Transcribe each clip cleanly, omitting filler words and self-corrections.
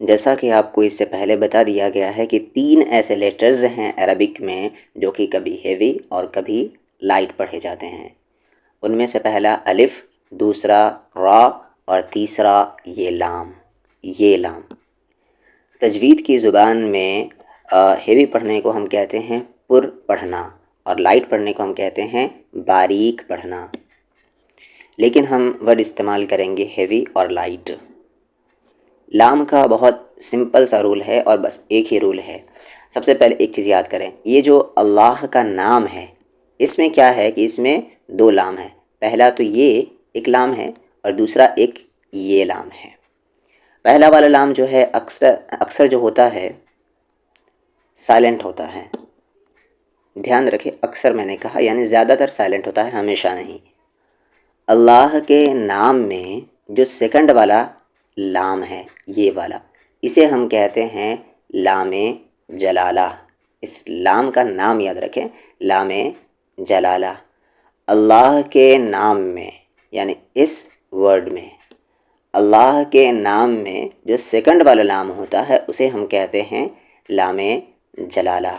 جیسا کہ آپ کو اس سے پہلے بتا دیا گیا ہے کہ 3 ایسے لیٹرز ہیں عربک میں جو کہ کبھی ہیوی اور کبھی لائٹ پڑھے جاتے ہیں۔ ان میں سے پہلا الف، دوسرا را اور تیسرا یہ لام۔ یہ لام تجوید کی زبان میں ہیوی پڑھنے کو ہم کہتے ہیں پر پڑھنا، اور لائٹ پڑھنے کو ہم کہتے ہیں باریک پڑھنا، لیکن ہم ورڈ استعمال کریں گے ہیوی اور لائٹ۔ لام کا بہت سمپل سا رول ہے اور بس ایک ہی رول ہے۔ سب سے پہلے ایک چیز یاد کریں، یہ جو اللہ کا نام ہے اس میں کیا ہے کہ اس میں 2 لام ہے۔ پہلا تو یہ ایک لام ہے اور دوسرا ایک یہ لام ہے۔ پہلا والا لام جو ہے اکثر جو ہوتا ہے سائلنٹ ہوتا ہے، دھیان رکھیں، اکثر میں نے کہا یعنی زیادہ تر سائلنٹ ہوتا ہے، ہمیشہ نہیں۔ اللہ کے نام میں جو سیکنڈ والا لام ہے یہ والا، اسے ہم کہتے ہیں لام جلالہ۔ اس لام کا نام یاد رکھیں، لام جلالہ۔ اللہ کے نام میں یعنی اس ورڈ میں، اللہ کے نام میں جو سیکنڈ والا لام ہوتا ہے اسے ہم کہتے ہیں لام جلالہ۔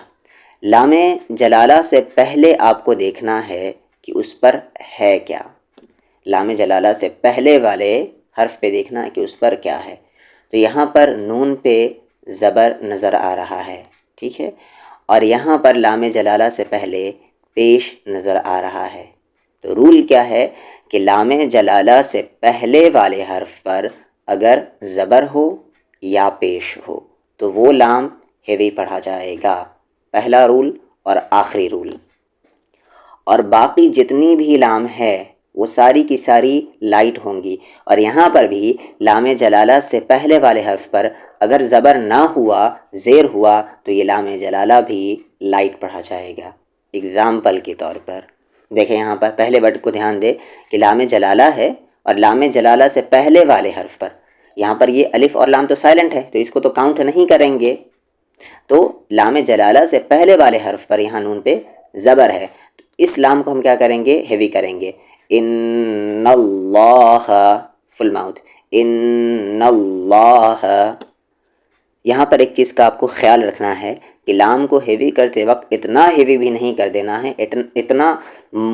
لام جلالہ سے پہلے آپ کو دیکھنا ہے کہ اس پر ہے کیا۔ لام جلالہ سے پہلے والے حرف پہ دیکھنا ہے کہ اس پر کیا ہے۔ تو یہاں پر نون پہ زبر نظر آ رہا ہے، ٹھیک ہے، اور یہاں پر لام جلالہ سے پہلے پیش نظر آ رہا ہے۔ تو رول کیا ہے کہ لام جلالہ سے پہلے والے حرف پر اگر زبر ہو یا پیش ہو تو وہ لام ہیوی پڑھا جائے گا، پہلا رول اور آخری رول۔ اور باقی جتنی بھی لام ہے وہ ساری کی ساری لائٹ ہوں گی، اور یہاں پر بھی لام جلالہ سے پہلے والے حرف پر اگر زبر نہ ہوا، زیر ہوا، تو یہ لام جلالہ بھی لائٹ پڑھا جائے گا۔ اگزامپل کے طور پر دیکھیں، یہاں پر پہلے ورڈ کو دھیان دے کہ لام جلالہ ہے اور لام جلالہ سے پہلے والے حرف پر یہاں پر یہ الف اور لام تو سائلنٹ ہے تو اس کو تو کاؤنٹ نہیں کریں گے، تو لام جلالہ سے پہلے والے حرف پر یہاں نون پہ زبر ہے، تو اس لام کو ہم کیا کریں گے؟ ہیوی کریں گے۔ ان اللہ، فل ماؤتھ، ان اللہ۔ یہاں پر ایک چیز کا آپ کو خیال رکھنا ہے کہ لام کو ہیوی کرتے وقت اتنا ہیوی بھی نہیں کر دینا ہے، اتنا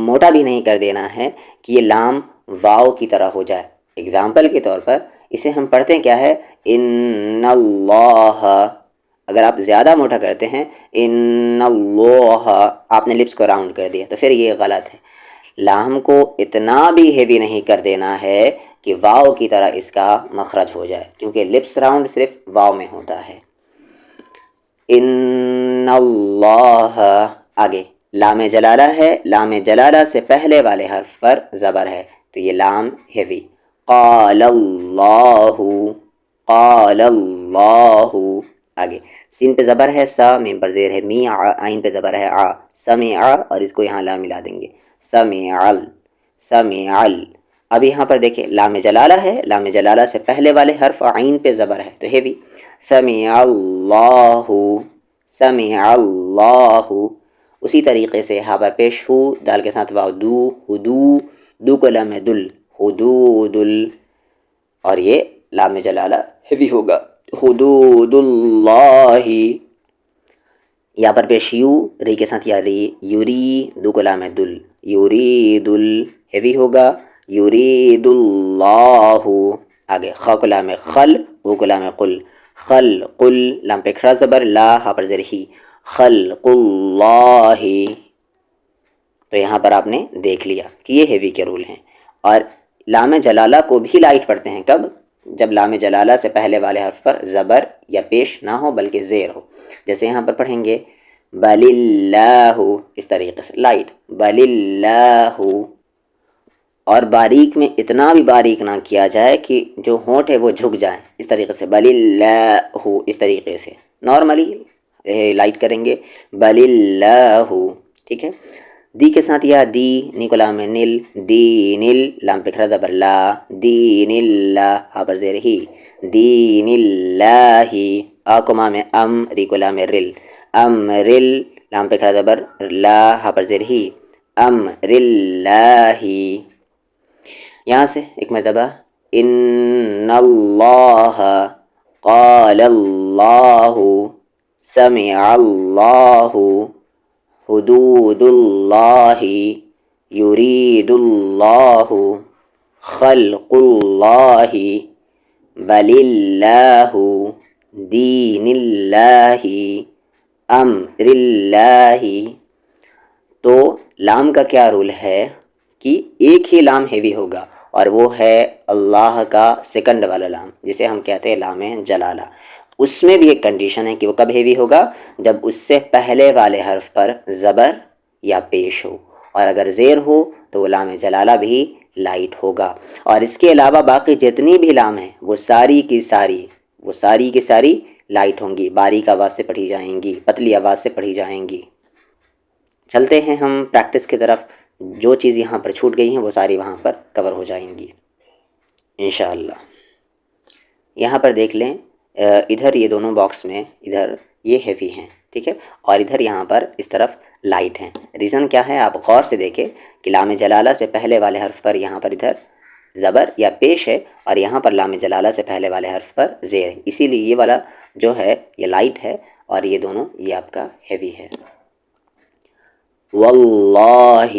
موٹا بھی نہیں کر دینا ہے کہ یہ لام واو کی طرح ہو جائے۔ اگزامپل کے طور پر اسے ہم پڑھتے ہیں کیا ہے؟ ان اللہ۔ اگر آپ زیادہ موٹا کرتے ہیں ان اللہ، آپ نے لپس کو راؤنڈ کر دیا، تو پھر یہ غلط ہے۔ لام کو اتنا بھی ہیوی نہیں کر دینا ہے کہ واو کی طرح اس کا مخرج ہو جائے، کیونکہ لپس راؤنڈ صرف واو میں ہوتا ہے۔ ان اللہ، آگے لام جلالہ ہے، لام جلالہ سے پہلے والے حرف پر زبر ہے تو یہ لام ہیوی۔ قال اللہ، قال اللہ۔ آگے سین پہ زبر ہے، سا میم پر زیر ہے، می عین پہ زبر ہے، آ، سمع، اور اس کو یہاں لا ملا دیں گے، سمع، سمع۔ اب یہاں پر دیکھیں لام جلالہ ہے، لام جلالہ سے پہلے والے حرف عین پہ زبر ہے تو ہیوی، سمع اللہ، سمع اللہ۔ اسی طریقے سے ہا پر پیش ہو، دال کے ساتھ واو، دو، ہدو، دو کو لام دل، حدود ال، اور یہ لام جلالہ ہیوی ہوگا، حدود اللہ۔ یہاں پر پیش یو، ری کے ساتھ یا ری، یوری، دو کو لام دل، یرید ال، ہیوی ہوگا، یرید اللہ۔ آگے خا کو لام خل، او کو لام قل، خل قل، لام پہ کھڑا زبر، لا ہا پر زیر ہی، خلق اللہ۔ تو یہاں پر آپ نے دیکھ لیا کہ یہ ہیوی کے رول ہیں۔ اور لام جلالہ کو بھی لائٹ پڑھتے ہیں، کب؟ جب لام جلالہ سے پہلے والے حرف پر زبر یا پیش نہ ہو بلکہ زیر ہو، جیسے یہاں پر پڑھیں گے بل اللہ، اس طریقے سے لائٹ، بل اللہ۔ اور باریک میں اتنا بھی باریک نہ کیا جائے کہ جو ہونٹ ہے وہ جھک جائیں، اس طریقے سے بل اللہ، اس طریقے سے نارملی لائٹ کریں گے، بل اللہ، ٹھیک ہے۔ دی کے ساتھ یا دی، نی کو لام نل، دین ال، لام پہ کھڑا زبر لا، دین اللہ، ہا پر زیر ہی، دین اللہ۔ آ کو مام ام، ری کو لام رل، امرل، لام پہ کھڑا زبر لا، ہا پر زیر ہی، امر اللہ۔ یہاں سے ایک مرتبہ ان اللہ قال اللہ، سمع اللہ، حدود اللہ، یرید اللہ، خلق اللہ، بل اللہ، دین اللہ، امر اللہ۔ تو لام کا کیا رول ہے کہ ایک ہی لام ہیوی ہوگا، اور وہ ہے اللہ کا سیکنڈ والا لام، جسے ہم کہتے ہیں لام جلالہ۔ اس میں بھی ایک کنڈیشن ہے کہ وہ کب ہیوی ہوگا، جب اس سے پہلے والے حرف پر زبر یا پیش ہو، اور اگر زیر ہو تو وہ لام جلالہ بھی لائٹ ہوگا۔ اور اس کے علاوہ باقی جتنی بھی لام ہیں وہ ساری کی ساری لائٹ ہوں گی، باریک آواز سے پڑھی جائیں گی، پتلی آواز سے پڑھی جائیں گی۔ چلتے ہیں ہم پریکٹس کی طرف، جو چیز یہاں پر چھوٹ گئی ہیں وہ ساری وہاں پر کور ہو جائیں گی انشاءاللہ۔ یہاں پر دیکھ لیں، ادھر یہ دونوں باکس میں ادھر یہ ہیوی ہیں، ٹھیک ہے، اور ادھر یہاں پر اس طرف لائٹ ہیں۔ ریزن کیا ہے، آپ غور سے دیکھیں کہ لام جلالہ سے پہلے والے حرف پر یہاں پر ادھر زبر یا پیش ہے، اور یہاں پر لام جلالہ سے پہلے والے حرف پر زیر ہے، اسی لیے یہ والا جو ہے یہ لائٹ ہے، اور یہ دونوں یہ آپ کا ہیوی ہے۔ واللہ،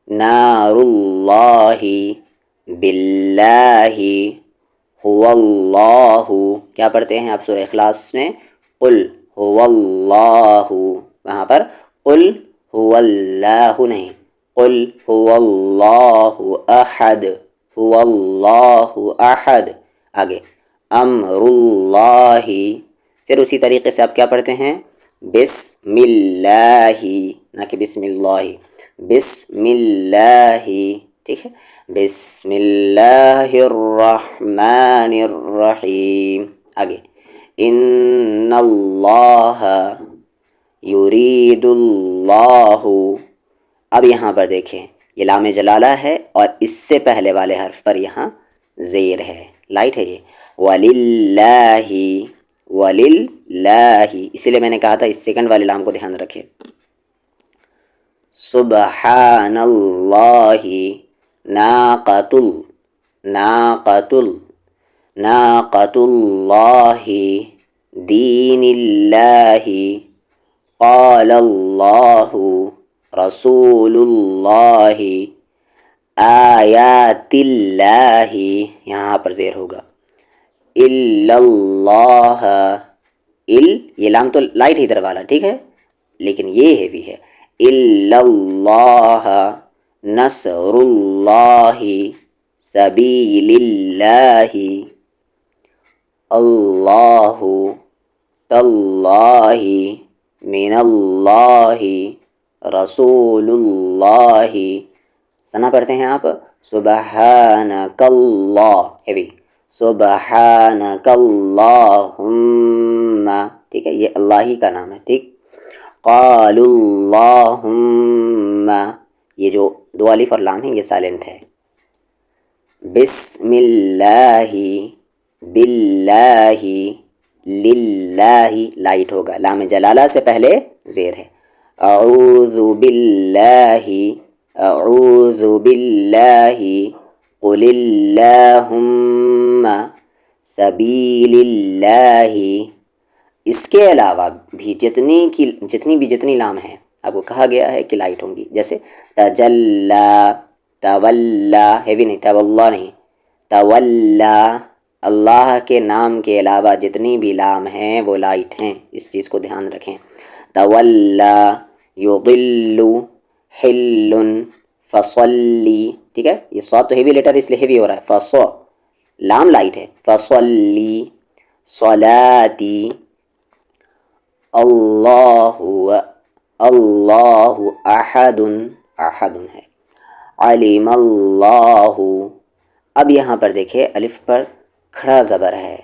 نار اللہ، باللہ، هو اللہ۔ کیا پڑھتے ہیں آپ سورہ اخلاص میں؟ قل هو اللہ، وہاں پر قل هو اللہ نہیں، قل هو اللہ احد، هو اللہ احد۔ آگے امر اللہ، پھر اسی طریقے سے آپ کیا پڑھتے ہیں؟ بسم اللہ، نہ کہ بسم اللہ، بسم اللہ، ٹھیک ہے، بسم اللہ الرحمن الرحیم۔ آگے ان اللہ، یرید اللہ۔ اب یہاں پر دیکھیں یہ لام جلالہ ہے، اور اس سے پہلے والے حرف پر یہاں زیر ہے، لائٹ ہے یہ، وللہ، وللہ، اسی لیے میں نے کہا تھا اس سیکنڈ والے لام کو دھیان رکھیں۔ سبحان اللہ، ناقۃ ناقۃ ناقۃ اللہ، دین اللہ، قال اللہ، رسول اللہ، آیات اللہ، یہاں پر زیر ہوگا، الا اللہ، یہ لام تو لائٹ ہی ادھر والا، ٹھیک ہے، لیکن یہ ہیوی ہے، الا اللہ، نصر اللہ، سبیل اللہ، اللہ، تاللہ، من اللہ، رسول اللہ۔ سنا پڑھتے ہیں آپ، سبحانک اللہ، ہیوی، سبحانک اللہم، ٹھیک ہے، یہ اللہ ہی کا نام ہے، ٹھیک، قال اللہم، یہ جو دو الف اور لام ہیں یہ سائلنٹ ہے، بسم اللہ، باللہ، للہ، لائٹ ہوگا، لام جلالہ سے پہلے زیر ہے، اعوذ باللہ، اعوذ باللہ، قل اللہم، سبیل اللہ۔ اس کے علاوہ بھی جتنی لام ہیں آپ کو کہا گیا ہے کہ لائٹ ہوں گی، جیسے تجلی، تولا، ہیوی نہیں، تولا نہیں، تولا، اللہ کے نام کے علاوہ جتنی بھی لام ہیں وہ لائٹ ہیں، اس چیز کو دھیان رکھیں۔ تولا، یضل، حل، فصلی، ٹھیک ہے، یہ صاد تو ہیوی لیٹر اس لیے ہیوی ہو رہا ہے، فصو، لام لائٹ ہے، فصلی، صلاتی، اللہ، اللہ احد، احد ہے، علم اللہ۔ اب یہاں پر دیکھیں الف پر کھڑا زبر ہے،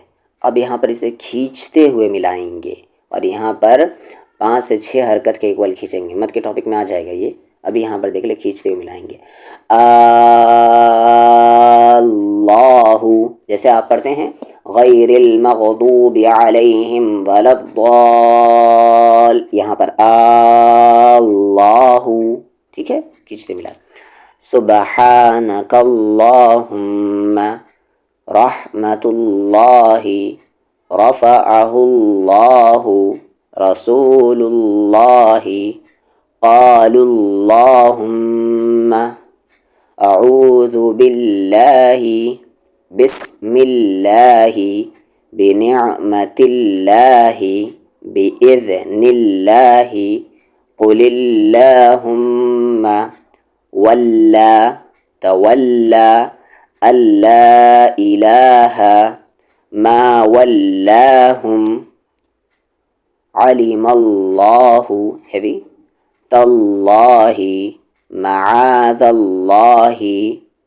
اب یہاں پر اسے کھینچتے ہوئے ملائیں گے، اور یہاں پر 5 سے 6 حرکت کے ایکول کھینچیں گے، مد کے ٹاپک میں آ جائے گا یہ، ابھی یہاں پر دیکھ لیں کھینچتے ہوئے ملائیں گے، اللہ، جیسے آپ پڑھتے ہیں غیر المغضوب علیہم ولا الضال، یہاں پر اللہ، ٹھیک ہے، کھینچتے ملا، سبحانک اللہم، رحمت اللہ، رفعه الله رسول الله قالوا اللهم أعوذ بالله بسم الله بنعمة الله بإذن الله قل اللهم ولا تولى ألا إله ما ولاهم علم الله heavy تالله معاذ الله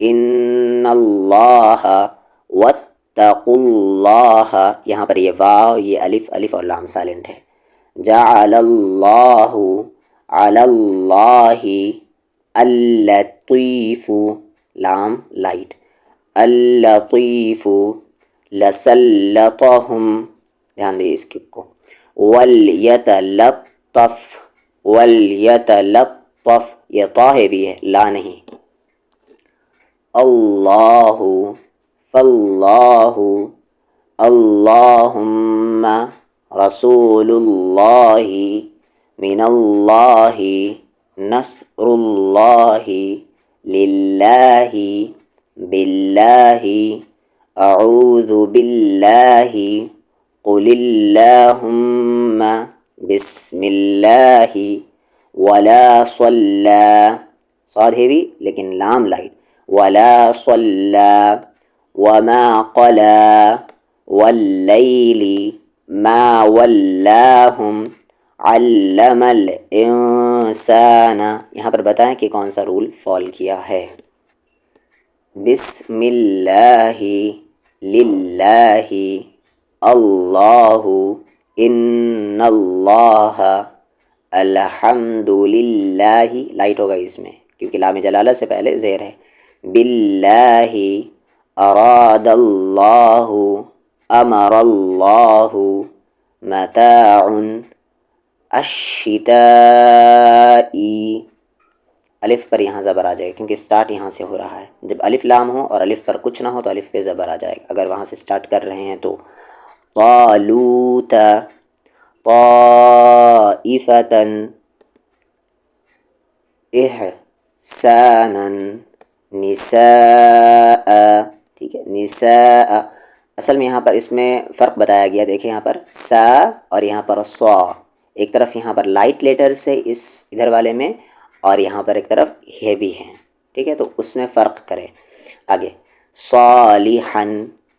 إن الله واتقوا الله. یہاں پر یہ واو، یہ الف، الف اور لام سائلنٹ ہے. جعل اللہ علی اللہ اللطیف، لام لائٹ، اللطیف لسلطہم، دھیان دے اس کو، ولیتلطف، ولیتلطف، یہ طا ہے بھی ہے، لا نہیں. اللہ فاللہ اللہم رسول اللہ من اللہ نصر اللہ للہ باللہ اعوذ باللہ قل اللہم بسم اللہ ولا صلی، صاد ہے بھی لیکن لام لائٹ، ولا صلی وما قلا واللیل ما ولاہم علم الانسان. یہاں پر بتائیں کہ کون سا رول فال کیا ہے. بسم اللہ للہ اللہ ان اللہ الحمد للہ، لائٹ ہوگا اس میں کیونکہ لام جلالہ سے پہلے زیر ہے. باللہ اراد اللہ امر اللہ متاع الشتائی، الف پر یہاں زبر آ جائے کیونکہ سٹارٹ یہاں سے ہو رہا ہے. جب الف لام ہو اور الف پر کچھ نہ ہو تو الف پہ زبر آ جائے گا. اگر وہاں سے سٹارٹ کر رہے ہیں تو طالوت طائفة احسانا نساء، ٹھیک ہے، نساء. اصل میں یہاں پر اس میں فرق بتایا گیا، دیکھیں یہاں پر سا اور یہاں پر صا، ایک طرف یہاں پر لائٹ لیٹرز ہے اس ادھر والے میں اور یہاں پر ایک طرف ہیوی ہیں، ٹھیک ہے، تو اس میں فرق کریں. آگے صالحا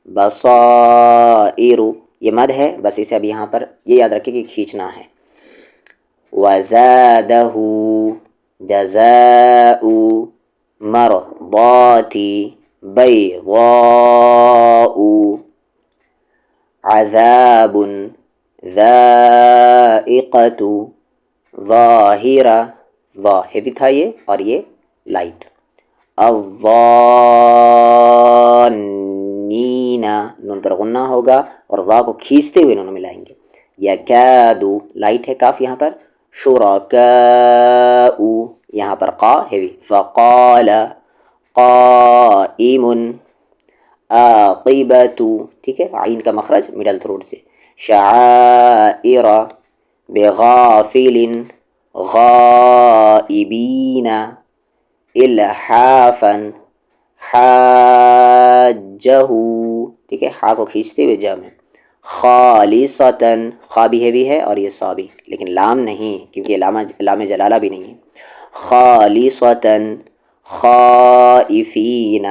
بصائر، یہ مد ہے بس، اسے اب یہاں پر یہ یاد رکھیں کہ کھینچنا ہے. وزادہ جزاء مرضات بیضاء عذاب ذائقۃ ظاہرہ، ظا ہیوی تھا یہ اور یہ لائٹ. الظانین، نون پر غنہ ہوگا اور ظا کو کھینچتے ہوئے نون ملائیں گے. یکادو، لائٹ ہے کاف یہاں پر. شرکاء، یہاں پر قا ہیوی. فقال قائم عاقبۃ، ٹھیک ہے، عین کا مخرج مڈل تھروٹ سے. شعائر بغافل غائبین الحافا حاجہ، ٹھیک ہے، ہا کو کھینچتے ہوئے جا میں. خالصتاً، خا بھی ہے بھی ہے اور یہ صا بھی لیکن لام نہیں کیونکہ یہ لام جلالہ بھی نہیں ہے. خالصتاً خائفین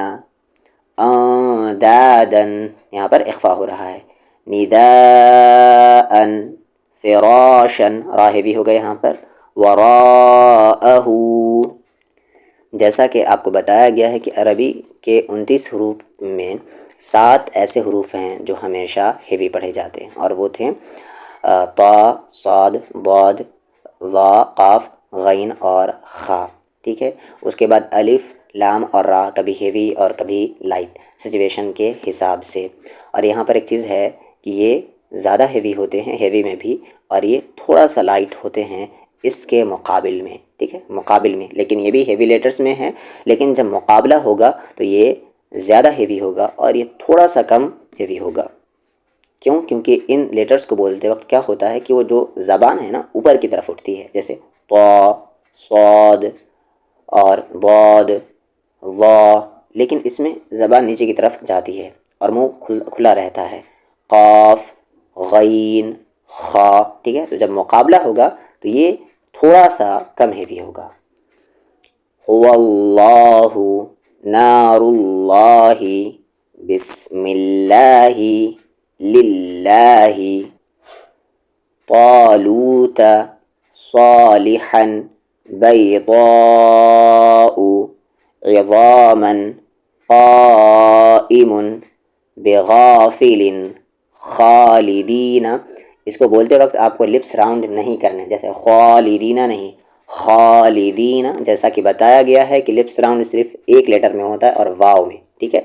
اندادا، یہاں پر اخفا ہو رہا ہے. نداء فراشا، راہ بھی ہوگا یہاں پر. وراءہ، جیسا کہ آپ کو بتایا گیا ہے کہ عربی کے 29 حروف میں 7 ایسے حروف ہیں جو ہمیشہ ہیوی پڑھے جاتے ہیں اور وہ تھے طا، صاد، ضاد، ظا، قاف، غین اور خا، ٹھیک ہے. اس کے بعد الف، لام اور را کبھی ہیوی اور کبھی لائٹ سچویشن کے حساب سے. اور یہاں پر ایک چیز ہے کہ یہ زیادہ ہیوی ہوتے ہیں ہیوی میں بھی اور یہ تھوڑا سا لائٹ ہوتے ہیں اس کے مقابل میں، ٹھیک ہے، مقابل میں. لیکن یہ بھی ہیوی لیٹرز میں ہے لیکن جب مقابلہ ہوگا تو یہ زیادہ ہیوی ہوگا اور یہ تھوڑا سا کم ہیوی ہوگا. کیوں؟ کیونکہ ان لیٹرز کو بولتے وقت کیا ہوتا ہے کہ وہ جو زبان ہے نا اوپر کی طرف اٹھتی ہے، جیسے طا، صاد اور ضاد، ظا، لیکن اس میں زبان نیچے کی طرف جاتی ہے اور منہ کھلا رہتا ہے، قاف، غین، خا، ٹھیک ہے؟ تو جب مقابلہ ہوگا تو یہ تھوڑا سا کم ہیوی ہوگا. هو اللہ، نار اللہ، بسم اللہ، للہ، طالوت، صالحا، بیضاء، عظاما، قائم، بغافل، خالدین. اس کو بولتے وقت آپ کو لپس راؤنڈ نہیں کرنے، جیسے خالدین نہیں، خالدین، جیسا کہ بتایا گیا ہے کہ لپس راؤنڈ صرف ایک لیٹر میں ہوتا ہے اور واو میں، ٹھیک ہے؟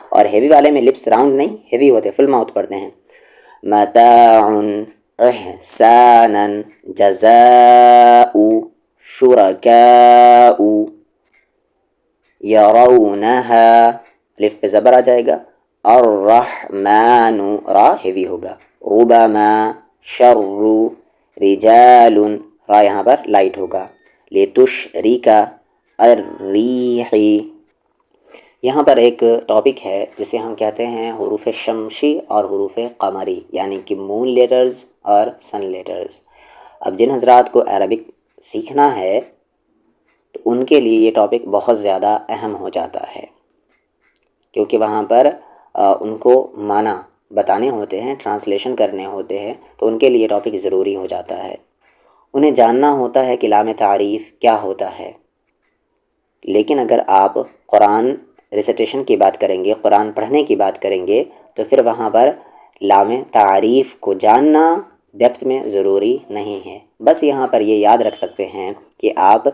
اور ہیوی والے میں لپس راؤنڈ نہیں، ہیوی ہوتے، فل ماؤتھ پڑھتے ہیں. متاع، احسانا، جزاء، شرکاء، یرونہا، الف پہ زبر آ جائے گا، الرحمن، را ہیوی ہوگا، ربما، شر، رجال، را یہاں پر لائٹ ہوگا، لتشرک، الریح. یہاں پر ایک ٹاپک ہے جسے ہم کہتے ہیں حروف شمسی اور حروف قمری، یعنی کہ مون لیٹرز اور سن لیٹرز. اب جن حضرات کو عربک سیکھنا ہے تو ان کے لیے یہ ٹاپک بہت زیادہ اہم ہو جاتا ہے، کیونکہ وہاں پر ان کو معنی بتانے ہوتے ہیں، ٹرانسلیشن کرنے ہوتے ہیں، تو ان کے لیے ٹاپک ضروری ہو جاتا ہے. انہیں جاننا ہوتا ہے کہ لام تعریف کیا ہوتا ہے. لیکن اگر آپ قرآن ریسیٹیشن کی بات کریں گے، قرآن پڑھنے کی بات کریں گے، تو پھر وہاں پر لام تعریف کو جاننا ڈیپتھ میں ضروری نہیں ہے. بس یہاں پر یہ یاد رکھ سکتے ہیں کہ آپ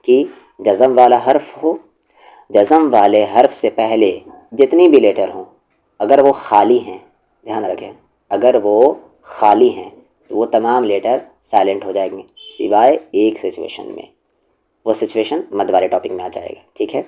کی جزم والا حرف ہو، جزم والے حرف سے پہلے جتنی بھی لیٹر ہوں اگر وہ خالی ہیں، دھیان رکھیں، اگر وہ خالی ہیں تو وہ تمام لیٹر سائلنٹ ہو جائیں گے سوائے ایک سچویشن میں، وہ سچویشن مد والے ٹاپک میں آ جائے گا، ٹھیک ہے؟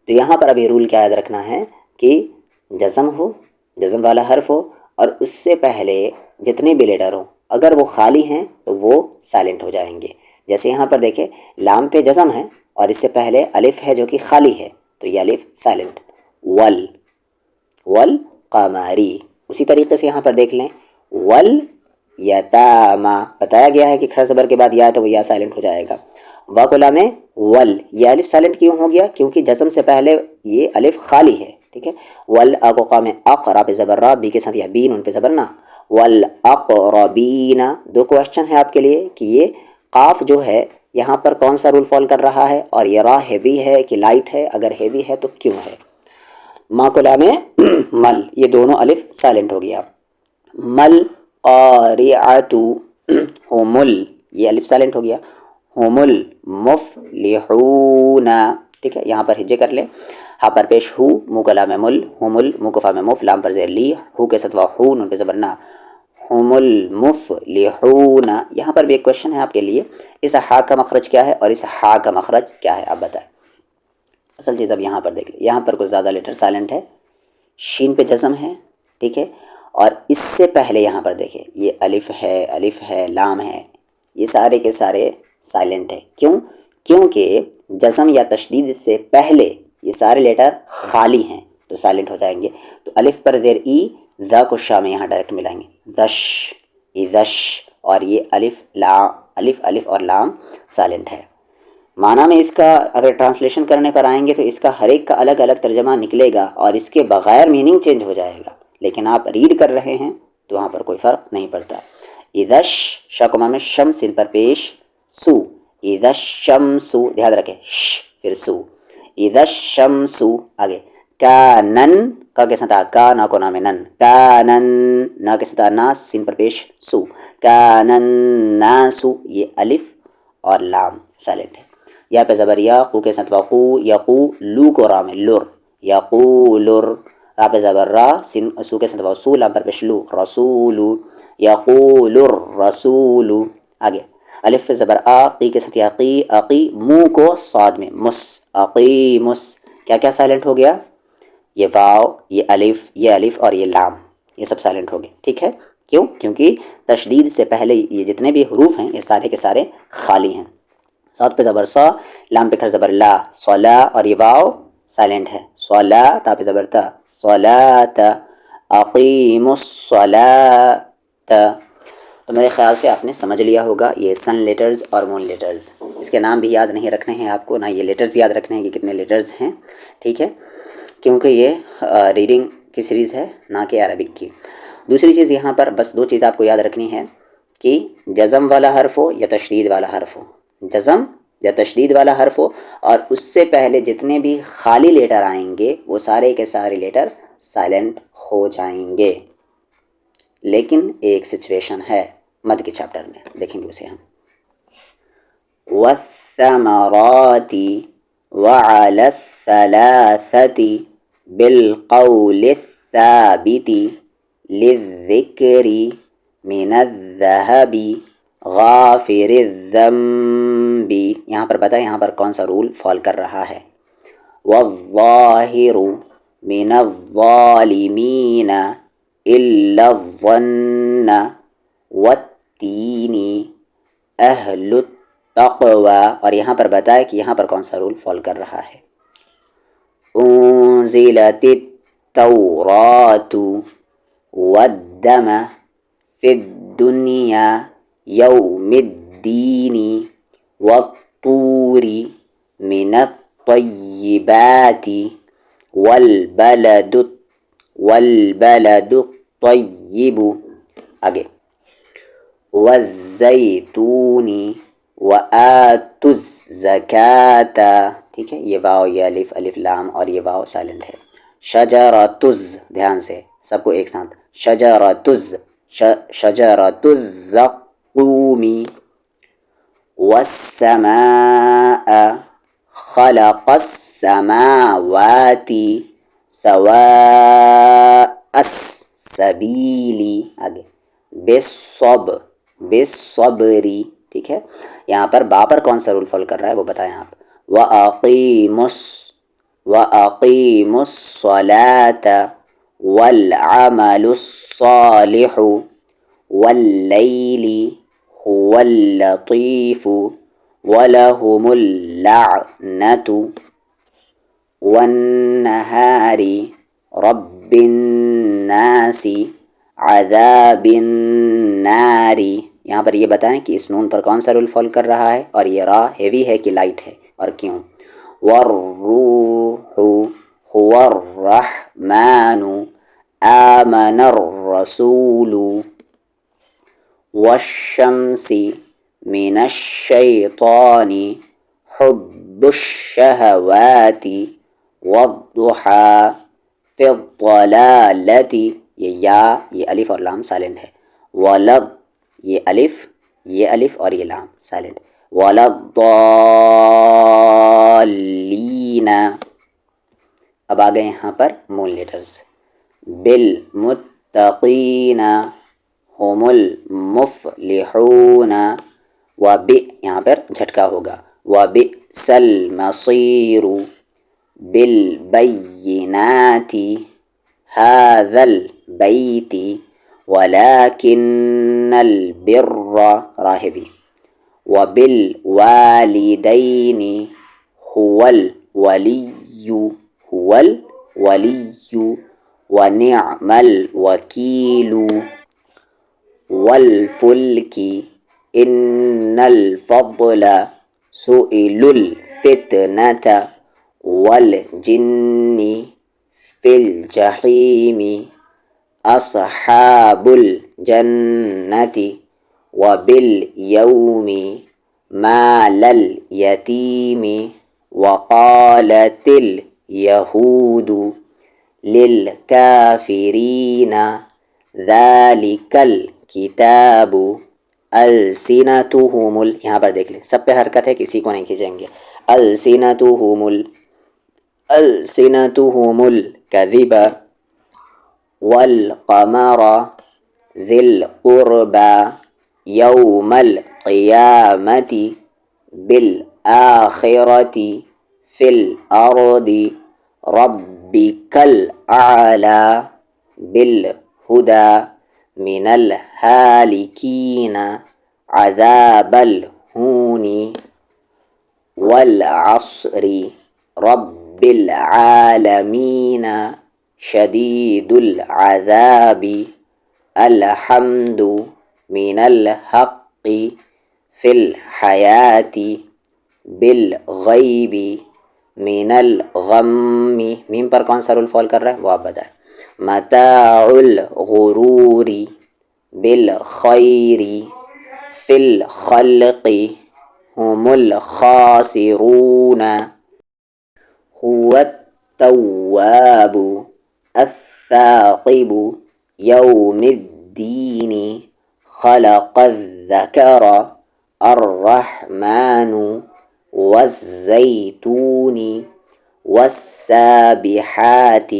تو یہاں پر ابھی رول کیا یاد رکھنا ہے کہ جزم ہو، جزم والا حرف ہو، اور اس سے پہلے جتنے بھی لیٹر ہوں اگر وہ خالی ہیں تو وہ سائلنٹ ہو جائیں گے. جیسے یہاں پر دیکھیں لام پہ جزم ہے اور اس سے پہلے الف ہے جو کہ خالی ہے، تو یہ الف سائلنٹ. ول، والقمری. اسی طریقے سے یہاں پر دیکھ لیں ول یتاما، بتایا گیا ہے کہ کھڑا زبر کے بعد یا تو وہ یا سائلنٹ ہو جائے گا. واقعہ میں ول، یہ الف سائلنٹ کیوں ہو گیا؟ کیونکہ جزم سے پہلے یہ الف خالی ہے، ٹھیک ہے؟ ول اقوقا میں اقرا پہ زبر را، بی کے ساتھ یا بین، ان پہ زبر نہ. والاقربین. دو کوشچن ہے آپ کے لیے کہ یہ قاف جو ہے یہاں پر کون سا رول فال کر رہا ہے، اور یہ را ہیوی ہے کہ لائٹ ہے؟ اگر ہیوی ہے تو کیوں ہے؟ ماقلا میں مل، یہ دونوں الف سائلنٹ ہو گیا. مل قارعۃ، ہمل، یہ الف سائلنٹ ہو گیا. ہم المفلحون، ٹھیک ہے؟ یہاں پر ہجے کر لیں، ہاں پر پیش ہو، مکلا میں مل، ہم المکفا میں مف، لام پر زیر لی، ہو کے ساتھ ہون، ان پہ زبر نہ، ہم المفلحون. یہاں پر بھی ایک کوشچن ہے آپ کے لیے، اس ہا کا مخرج کیا ہے اور اس ہا کا مخرج کیا ہے، آپ بتائیں. اصل چیز اب یہاں پر دیکھ لیں، یہاں پر کچھ زیادہ لیٹر سائلنٹ ہے، شین پہ جزم ہے، ٹھیک ہے؟ اور اس سے پہلے یہاں پر دیکھیں یہ الف ہے، لام ہے، یہ سارے کے سارے سائلنٹ ہے. کیوں؟ کیونکہ جزم یا تشدید سے پہلے یہ سارے لیٹر خالی ہیں تو سائلنٹ ہو جائیں گے. تو الف پر زیر ای، ذا کو شاہ میں یہاں ڈائریکٹ ملائیں گے، دش، ادش، اور یہ الف اور لام سائلنٹ ہے. معنی میں اس کا اگر ٹرانسلیشن کرنے پر آئیں گے تو اس کا ہر ایک کا الگ الگ ترجمہ نکلے گا اور اس کے بغیر میننگ چینج ہو جائے گا، لیکن آپ ریڈ کر رہے ہیں تو وہاں پر کوئی فرق نہیں پڑتا. ادش، شکمہ میں شم سین پر پیش، سو، ادش شمس، دھیان رکھیں ش پھر سو، ادش شمس. آگے کانن، کا کے ساتھ کا، نا کو نام نن، کانن، نا کے ساتھ نا، سین پر پیش سو، کانن ناسو، یہ الف اور لام سائلنٹ ہے. یا پہ زبر یا، قو کے ساتھ وقو، یقو، لو کو را میں لر، یقولر، را پہ زبر را، سین سو کے ساتھ وصو، لام پر پیش لو، رسولو، یقول الرسول. آگے الف پہ زبر آ، قی کے ساتھ یقی، عقی، منہ کو صاد میں مس، عقیمس. کیا کیا سائلنٹ ہو گیا؟ یہ واو، یہ الف اور یہ لام، یہ سب سائلنٹ ہو گئے. ٹھیک ہے، کیوں؟ کیونکہ تشدید سے پہلے یہ جتنے بھی حروف ہیں یہ سارے کے سارے خالی ہیں. صاد پہ زبر صا، لام پہ کھڑا زبر لا، صلا، اور یہ واو سائلنٹ ہے. صلا، تا پہ زبر تا، صلاۃ، اقیموا الصلاۃ. تو میرے خیال سے آپ نے سمجھ لیا ہوگا یہ سن لیٹرز اور مون لیٹرز. اس کے نام بھی یاد نہیں رکھنے ہیں آپ کو، نہ یہ لیٹرز یاد رکھنے ہیں کہ کتنے لیٹرز ہیں. ٹھیک ہے، کیونکہ یہ ریڈنگ کی سیریز ہے نہ کہ عربک کی. دوسری چیز یہاں پر بس دو چیز آپ کو یاد رکھنی ہے کہ جزم والا حرف ہو یا تشدید والا حرف ہو، جزم یا تشدید والا حرف ہو، اور اس سے پہلے جتنے بھی خالی لیٹر آئیں گے وہ سارے کے سارے لیٹر سائلنٹ ہو جائیں گے. لیکن ایک سچویشن ہے مد کے چیپٹر میں، دیکھیں گے اسے ہم. والثمرات وعلى الثلاثة بالقول الثابت للذكر من الذهب غافر الذنب. یہاں پر بتا یہاں پر کون سا رول فال کر رہا ہے. والظاہر من الظالمین الا الظن والتین اہل التقوی. اور یہاں پر بتائے کہ یہاں پر کون سا رول فال کر رہا ہے. انزلت التوراۃ والدم فی الدنیا یوم الدین والطور من الطیبات والبلد الطیب. آگے والزیتون وآتوا الزکاة. ٹھیک ہے، یہ واو، یہ الف، الف لام اور یہ واو سائلنٹ ہے. شجرتز، دھیان سے سب کو ایک ساتھ، شجرتز، شجرت الزقوم. والسماء خلق السماوات سواء السبیل. آگے بالصبری. ٹھیک ہے، یہاں پر با پر کون سا رول فال کر رہا ہے وہ بتائیں آپ. وَأَقِيمُوا الصَّلَاةَ وَالْعَمَلُ الصَّالِحُ وَاللَّيْلِ هُوَ اللَّطِيفُ وَلَهُمُ اللَّعْنَةُ وَالنَّهَارِ رَبِّ النَّاسِ عَذَابِ النَّارِ. یہاں پر یہ بتائیں کہ اس نون پر کون سا رول فال کر رہا ہے، اور یہ را ہیوی ہے کہ لائٹ ہے، اور کیوں. والروح هو الرحمن آمن الرسول. والشمس من الشیطان حب الشہوات والضحى فی الضلالة. یہ یا، یہ الف اور لام سائلنٹ ہے. ولد، یہ الف اور یہ لام سائلنٹ. ولضالین. اب آ گئے یہاں پر مون لیٹرز. بالمتقین هم المفلحون. یہاں پر جھٹکا ہوگا. وبئس المصیر. بالبینات هذا البیت ولكن البر راہبی. وبالوالدین هو الولی ونعم الوکیل. والفلک ان الفضل سئل الفتنة والجن فی الجحیم اصحاب الجنة. وبالیوم مال الیتیم وقالت الیہود للکافرین ذالک الکتاب السنتہم یہاں پر دیکھ لیں سب پہ حرکت ہے، کسی کو نہیں کھینچیں گے. السنتہم الکذب والقمر ذی القربى یوم القیامة بالآخرة فی الارض ربک الاعلی الهدى من الهالكين عذاب الهون والعصر رب العالمين شديد العذاب الحمد من الحق في الحياة بالغیب من الغم. میم پر کون سا رول فال کر رہا ہے وہ آپ بتائیں. متاع الغرور بالخیر فی الخلق هم الخاسرون هو التواب الثاقب يوم الدين خلق الذكر الرحمن والزيتون والسابحات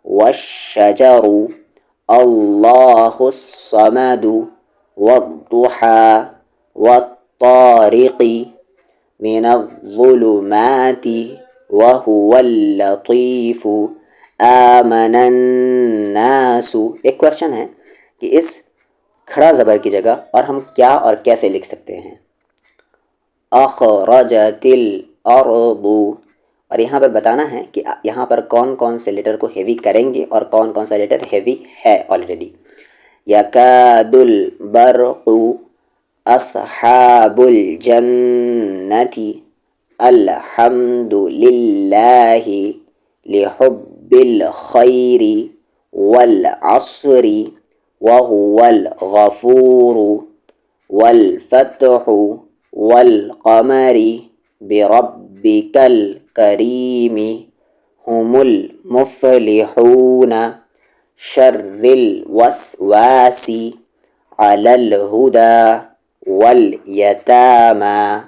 والشجر الله الصمد والضحى والطارق من الظلمات وهو اللطيف آمن الناس. ایک کوشچن ہے کہ اس کھڑا زبر کی جگہ اور ہم کیا اور کیسے لکھ سکتے ہیں. اخرجت الارض، اور یہاں پر بتانا ہے کہ یہاں پر کون کون سے لیٹر کو ہیوی کریں گے اور کون کون سا لیٹر ہیوی ہے آلریڈی. یکاد البرق اصحاب الجنت الحمد للہ لحب الخیر والعصر وهو الغفور والفتح والقمر بربك الكريم هم المفلحون شر الوسواس على الهدى والیتامى.